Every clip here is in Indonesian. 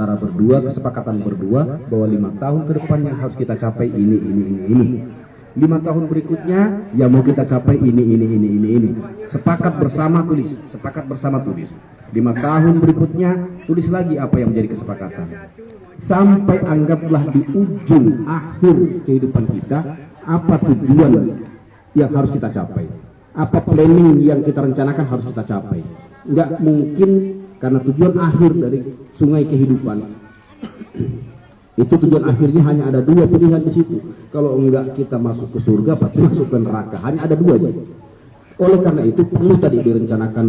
antara berdua, kesepakatan berdua bahwa 5 tahun ke depan yang harus kita capai ini. 5 tahun berikutnya yang mau kita capai ini. Sepakat bersama tulis, 5 tahun berikutnya tulis lagi apa yang menjadi kesepakatan. Sampai anggaplah di ujung akhir kehidupan kita apa tujuan yang harus kita capai, apa planning yang kita rencanakan harus kita capai. Enggak mungkin, karena tujuan akhir dari sungai kehidupan itu tujuan akhirnya hanya ada 2 pilihan di situ. Kalau enggak kita masuk ke surga, pasti masuk ke neraka. Hanya ada 2 aja. Oleh karena itu perlu tadi direncanakan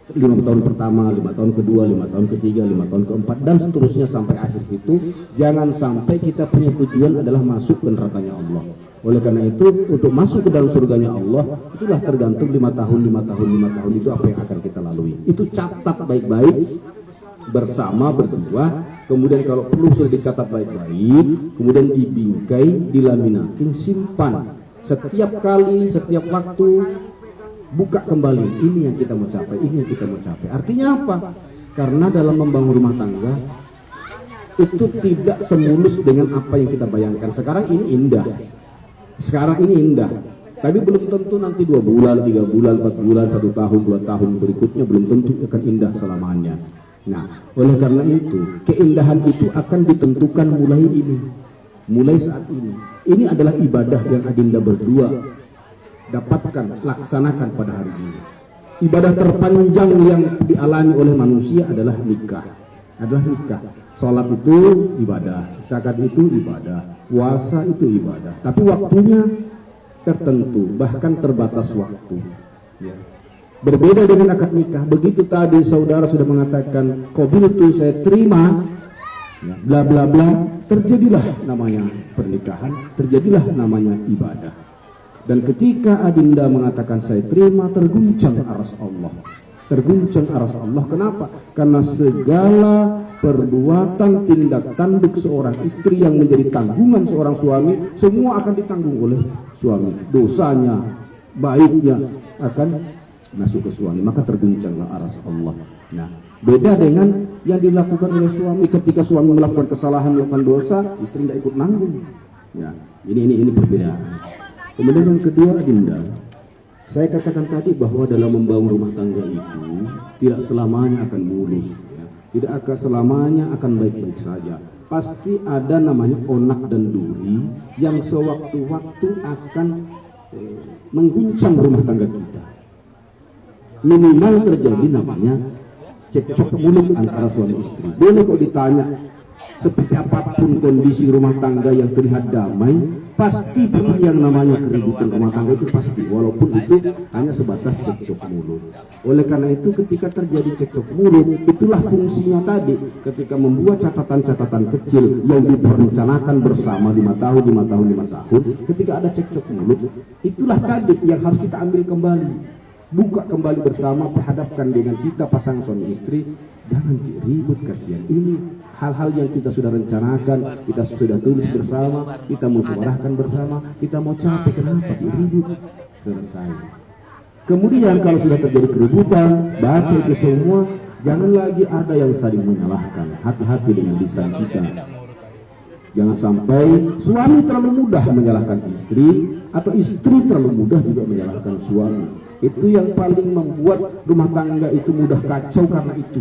5 tahun pertama, 5 tahun kedua, 5 tahun ketiga, 5 tahun keempat, dan seterusnya sampai akhir itu. Jangan sampai kita punya tujuan adalah masuk ke nerakanya Allah. Oleh karena itu, untuk masuk ke dalam surganya Allah, itulah tergantung 5 tahun itu apa yang akan kita lalui. Itu catat baik-baik bersama berdua. Kemudian kalau perlu sudah dicatat baik-baik, kemudian dibingkai, dilaminatin, simpan. Setiap kali, setiap waktu, buka kembali. Ini yang kita mau capai, ini yang kita mau capai. Artinya apa? Karena dalam membangun rumah tangga itu tidak semulus dengan apa yang kita bayangkan. Sekarang ini indah, tapi belum tentu nanti 2 bulan, 3 bulan, 4 bulan, 1 tahun, 2 tahun berikutnya belum tentu akan indah selamanya. Nah, oleh karena itu keindahan itu akan ditentukan mulai saat ini. Ini adalah ibadah yang adinda berdua dapatkan, laksanakan pada hari ini. Ibadah terpanjang yang dialami oleh manusia adalah nikah. Sholat itu ibadah, zakat itu ibadah, puasa itu ibadah. Tapi waktunya tertentu, bahkan terbatas waktu. Ya. Berbeda dengan akad nikah. Begitu tadi saudara sudah mengatakan qabil itu saya terima, ya, bla bla bla, terjadilah namanya pernikahan, terjadilah namanya ibadah. Dan ketika adinda mengatakan saya terima, terguncang arsy Allah. Kenapa? Karena segala perbuatan tindak tanduk seorang istri yang menjadi tanggungan seorang suami, semua akan ditanggung oleh suami. Dosanya, baiknya akan masuk ke suami, maka terguncanglah arsy Allah. Nah, beda dengan yang dilakukan oleh suami. Ketika suami melakukan kesalahan, melakukan dosa, istri tidak ikut nanggung. Ya, ini perbedaan. Kemudian yang kedua, adinda, saya katakan tadi bahwa dalam membangun rumah tangga itu tidak selamanya akan mulus, ya. Tidak akan selamanya akan baik-baik saja. Pasti ada namanya onak dan duri yang sewaktu-waktu akan mengguncang rumah tangga kita. Minimal terjadi namanya cekcok mulut antara suami istri. Boleh kok ditanya seperti apapun kondisi rumah tangga yang terlihat damai, pasti pernah yang namanya keributan rumah tangga itu pasti, walaupun itu hanya sebatas cekcok mulut. Oleh karena itu ketika terjadi cekcok mulut, itulah fungsinya tadi, ketika membuat catatan-catatan kecil yang direncanakan bersama 5 tahun, ketika ada cekcok mulut, itulah tadi yang harus kita ambil kembali. Buka kembali bersama, perhadapkan dengan kita pasangan suami istri. Jangan ribut, kasihan. Ini hal-hal yang kita sudah rencanakan, kita sudah tulis bersama, kita mau suarakan bersama, kita mau capai, kenapa ribut? Selesai. Kemudian kalau sudah terjadi keributan, baca itu semua, jangan lagi ada yang saling menyalahkan. Hati-hati dengan lisan kita. Jangan sampai suami terlalu mudah menyalahkan istri, atau istri terlalu mudah juga menyalahkan suami. Itu yang paling membuat rumah tangga itu mudah kacau karena itu.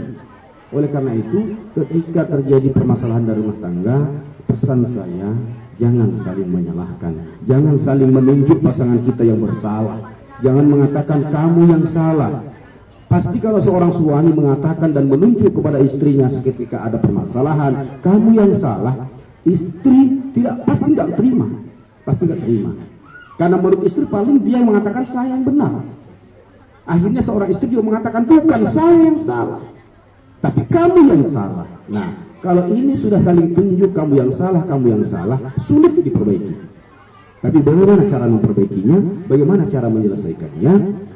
Oleh karena itu, ketika terjadi permasalahan dari rumah tangga, pesan saya, jangan saling menyalahkan. Jangan saling menunjuk pasangan kita yang bersalah. Jangan mengatakan kamu yang salah. Pasti kalau seorang suami mengatakan dan menunjuk kepada istrinya ketika ada permasalahan, kamu yang salah, istri pasti tidak terima. Karena menurut istri paling dia yang mengatakan saya yang benar. Akhirnya seorang istri juga mengatakan bukan saya yang salah, tapi kamu yang salah. Nah, kalau ini sudah saling tunjuk kamu yang salah, sulit diperbaiki. Tapi bagaimana cara memperbaikinya? Bagaimana cara menyelesaikannya?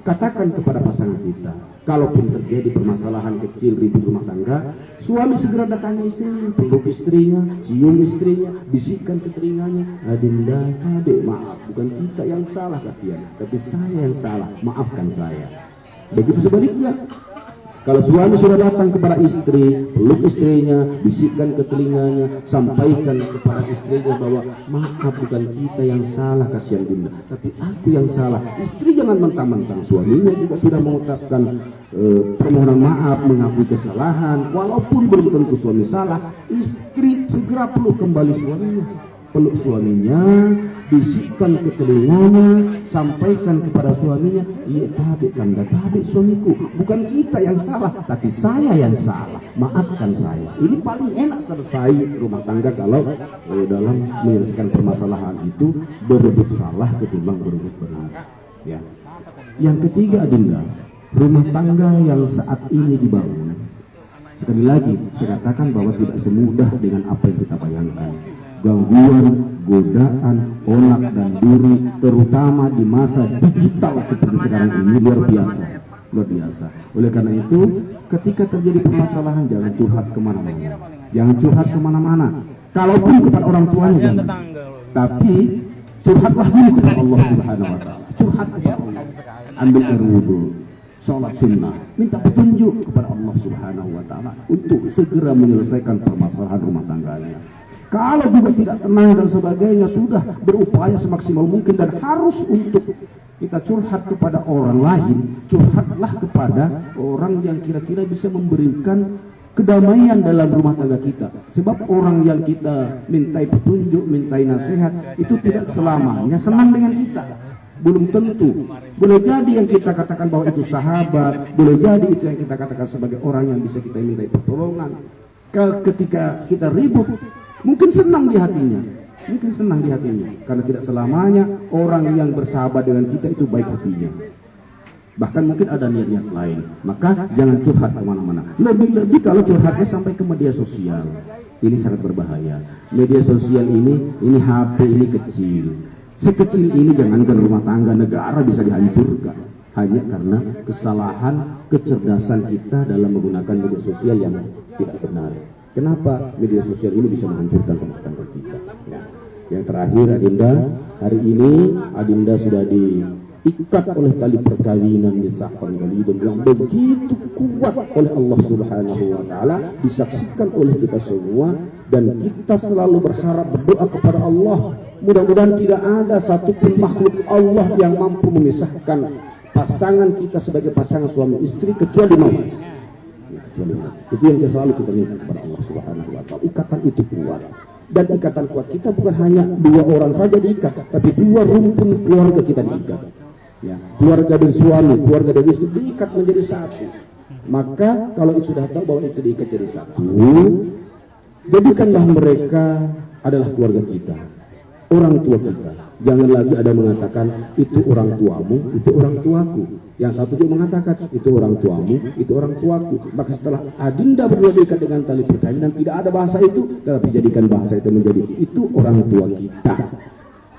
Katakan kepada pasangan kita, kalaupun terjadi permasalahan kecil ribut rumah tangga, suami segera datangi istrinya, peluk istrinya, cium istrinya, bisikkan ke telinganya, adinda, adik, maaf, bukan kita yang salah kasihan, tapi saya yang salah, maafkan saya. Begitu sebaliknya, Kalau suami sudah datang kepada istri, peluk istrinya, bisikkan ke telinganya, sampaikan kepada istrinya bahwa maaf, bukan kita yang salah kasihan bunda, tapi aku yang salah. Istri jangan mentang-mentang suaminya juga sudah mengucapkan permohonan maaf, mengakui kesalahan, walaupun belum tentu suami salah. Istri segera peluk kembali suaminya, peluk suaminya, bisikkan ke telinganya, sampaikan kepada suaminya, iya tabe kanda, tabe suamiku, bukan kita yang salah, tapi saya yang salah, maafkan saya. Ini paling enak selesai rumah tangga kalau dalam menyelesaikan permasalahan itu berebut salah ketimbang berebut benar. Ya. Yang ketiga, Adinda, rumah tangga yang saat ini dibangun, sekali lagi saya katakan bahwa tidak semudah dengan apa yang kita bayangkan. Gangguan, godaan, onak dan duri, terutama di masa digital seperti sekarang ini luar biasa, luar biasa. Oleh karena itu, ketika terjadi permasalahan jangan curhat kemana-mana, jangan curhat kemana-mana. Kalaupun kepada orang tuanya jangan, tapi curhatlah dulu kepada Allah Subhanahu Wa Taala. Curhat kepada Allah, ambil air wudhu, sholat sunnah, minta petunjuk kepada Allah Subhanahu Wa Taala untuk segera menyelesaikan permasalahan rumah tangganya. Kalau juga tidak tenang dan sebagainya, sudah berupaya semaksimal mungkin, dan harus untuk kita curhat kepada orang lain, curhatlah kepada orang yang kira-kira bisa memberikan kedamaian dalam rumah tangga kita. Sebab orang yang kita mintai petunjuk, mintai nasihat, itu tidak selamanya senang dengan kita. Belum tentu. Boleh jadi yang kita katakan bahwa itu sahabat, boleh jadi itu yang kita katakan sebagai orang yang bisa kita mintai pertolongan. Ketika kita ribut, mungkin senang di hatinya, mungkin senang di hatinya, karena tidak selamanya orang yang bersahabat dengan kita itu baik hatinya. Bahkan mungkin ada niat-niat lain. Maka jangan curhat kemana-mana. Lebih-lebih kalau curhatnya sampai ke media sosial, ini sangat berbahaya. Media sosial ini HP ini kecil. Sekecil ini jangankan rumah tangga, negara bisa dihancurkan hanya karena kesalahan kecerdasan kita dalam menggunakan media sosial yang tidak benar. Kenapa media sosial ini bisa menghancurkan rumah tangga kita? Ya. Yang terakhir, Adinda, hari ini Adinda sudah diikat oleh tali perkawinan misahkan walidun yang begitu kuat oleh Allah Subhanahu Wa Taala, disaksikan oleh kita semua, dan kita selalu berharap, berdoa kepada Allah, mudah-mudahan tidak ada satupun makhluk Allah yang mampu memisahkan pasangan kita sebagai pasangan suami istri kecuali maut. Itu yang selalu kita minta kepada Allah Subhanahu Wa Taala. Ikatan itu kuat, dan ikatan kuat kita bukan hanya dua orang saja diikat, tapi dua rumpun keluarga kita diikat. Ya, keluarga dan suami, keluarga dan istri diikat menjadi satu. Maka kalau itu sudah tahu bahwa itu diikat jadi satu, jadikanlah mereka adalah keluarga kita, orang tua kita. Jangan lagi ada mengatakan itu orang tuamu, itu orang tuaku. Yang satu juga mengatakan itu orang tuamu, itu orang tuaku. Maka setelah Adinda berdua diikat dengan tali perkawinan, tidak ada bahasa itu, tetapi jadikan bahasa itu menjadi itu orang tua kita.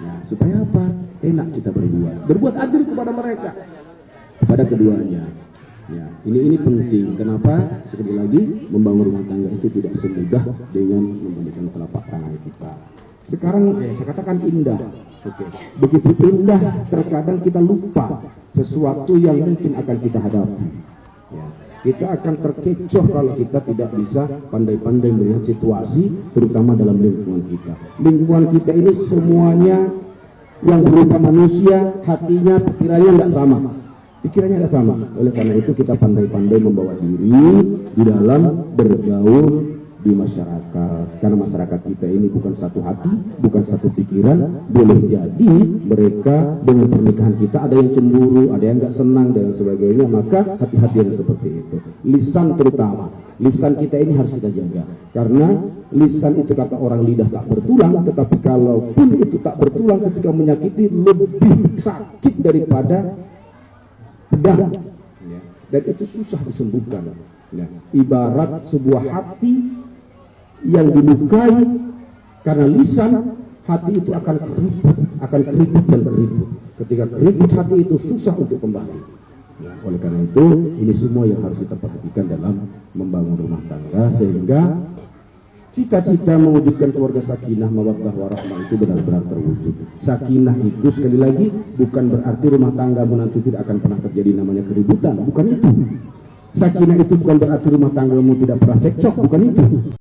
Ya, supaya apa? Enak kita berbuat adil kepada mereka, kepada keduanya. Ya, ini penting. Kenapa? Sekali lagi, membangun rumah tangga itu tidak semudah dengan memberikan telapak tangan kita. Sekarang saya katakan indah. Begitu indah, terkadang kita lupa sesuatu yang mungkin akan kita hadapi. Ya. Kita akan terkecoh kalau kita tidak bisa pandai-pandai melihat situasi, terutama dalam lingkungan kita. Lingkungan kita ini semuanya yang berupa manusia, hatinya, pikirannya tidak sama. Pikirannya tidak sama. Oleh karena itu kita pandai-pandai membawa diri di dalam bergaul di masyarakat, karena masyarakat kita ini bukan satu hati, bukan satu pikiran. Boleh jadi mereka dengan pernikahan kita ada yang cemburu, ada yang nggak senang dan sebagainya. Maka hati-hati yang seperti itu. Lisan terutama, lisan kita ini harus kita jaga, karena lisan itu kata orang lidah tak bertulang, tetapi kalaupun itu tak bertulang ketika menyakiti lebih sakit daripada pedang, dan itu susah disembuhkan. Ya. Ibarat sebuah hati yang dilukai karena lisan, hati itu akan keriput dan keriput. Ketika keriput, hati itu susah untuk kembali. Nah, oleh karena itu ini semua yang harus kita perhatikan dalam membangun rumah tangga, sehingga cita-cita mewujudkan keluarga sakinah, mawaddah warahmah itu benar-benar terwujud. Sakinah itu sekali lagi bukan berarti rumah tangga menanti tidak akan pernah terjadi namanya keributan, bukan itu. Sakinah itu bukan berarti rumah tanggamu tidak pernah cekcok, bukan itu.